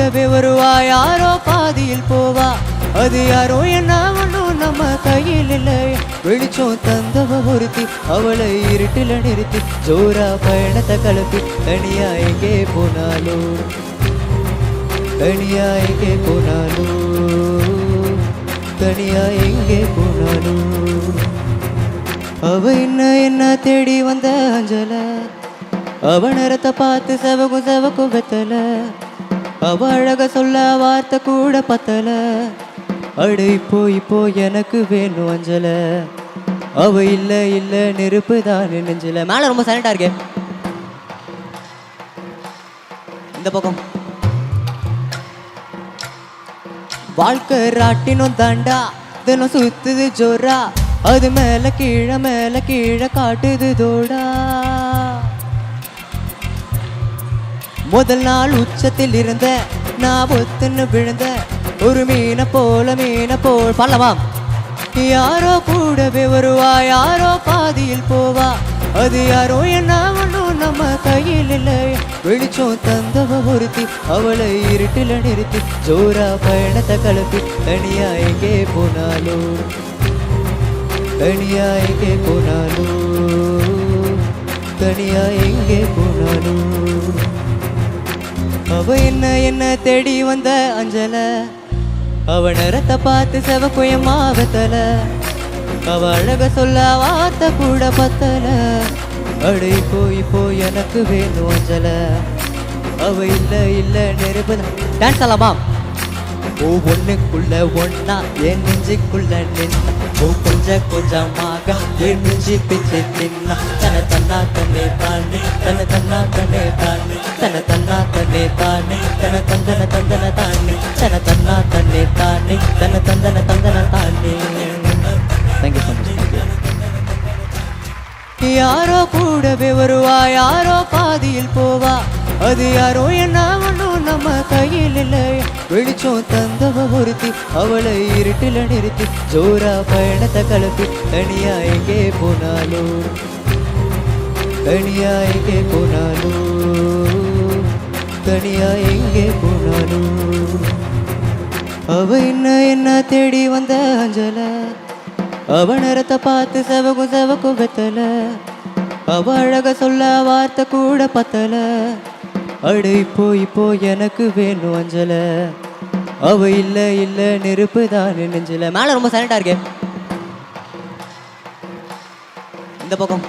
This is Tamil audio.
கூடவே வருவா யாரோ பாதியில் போவா அது யாரோ என்ன ஒன்றும் நம்ம கையில் இல்லை வெளிச்சம் தந்தவ ஒருத்தி அவளை இருட்டில் நிறுத்தி ஜோரா பயணத்தை கலப்பி தனியா எங்கே போனாலோ தனியா எங்கே போனாலோ தனியா எங்கே போனாலோ அவ என்ன தேடி வந்த அஞ்சல அவ நேரத்தை பார்த்து செவக்கும் வெத்தல அவ அழக சொல்ல வார்த்தை கூட பத்தல அடு இப்போ எனக்கு வேணும் அஞ்சல அவ இல்ல நெருப்பு தான் நெஞ்சல மேல ரொம்ப சைலண்டா இருக்கே இந்த பக்கம் வாழ்க்கை ராட்டினும் தாண்டா தினம் சுத்துது ஜோரா அது மேல கீழே காட்டுது தோடா முதல் நாள் உச்சத்தில் இருந்த நான் ஒத்துன்னு விழுந்த ஒரு மீனை போல் பாடலாமா யாரோ கூடவே வருவா யாரோ பாதியில் போவா அது யாரோ என்ன ஒன்றும் நம்ம கையில் இல்லை வெளிச்சம் தந்தவ ஒருத்தி அவளை இருட்டில் நிறுத்தி ஜோரா பயணத்தை கலப்பி தனியா எங்கே போனாலோ தனியா எங்கே போனாலோ தனியா எங்கே போனாலோ அவ என்ன தேடி வந்த அஞ்சல அவ நேரத்தை பார்த்து செவக்குயமா வெத்தல அவ அழக சொல்ல வார்த்தை கூட பத்தல அடு இப்போ எனக்கு வேணும் அஞ்சல அவ இல்ல நெருப்பு டான்ஸ் ஆலாமா ஒண்ணுக்குள்ள ஒன்னா என் நெஞ்சுக்குள்ள நின்ன கொஞ்சமாக என் நெஞ்சு பிச்சு நின்னா தன தன்னா தன்னே தானே தன தன்னா தன்னே தானே தன தன்னா தன்னே தானே தன தந்தன தானே தன தன்னா தன்னே தானே தன தந்தன தானே. Thank you so much. யாரோ கூடவே வருவா யாரோ பாதியில் போவா அது யாரோ என்ன ஒன்றும் நம்ம கையில் இல்லை வெளிச்சம் தந்தவ ஒருத்தி அவளை இருட்டில் நிறுத்தி ஜோரா பயணத்தை கலப்பி தனியா எங்கே போனாலோ தனியா எங்கே போனாலோ தனியா எங்கே போனாலோ அவ என்ன தேடி வந்த அஞ்சல அவ நேரத்தை பார்த்து செவக்கும் வெத்தல அவ அழக சொல்ல வார்த்தை கூட பத்தல அடு இப்போ எனக்கு வேணும் அஞ்சல அவ இல்ல நெருப்பு தான் நெஞ்சல மேல ரொம்ப சைலண்டா இருக்கே இந்த பக்கம்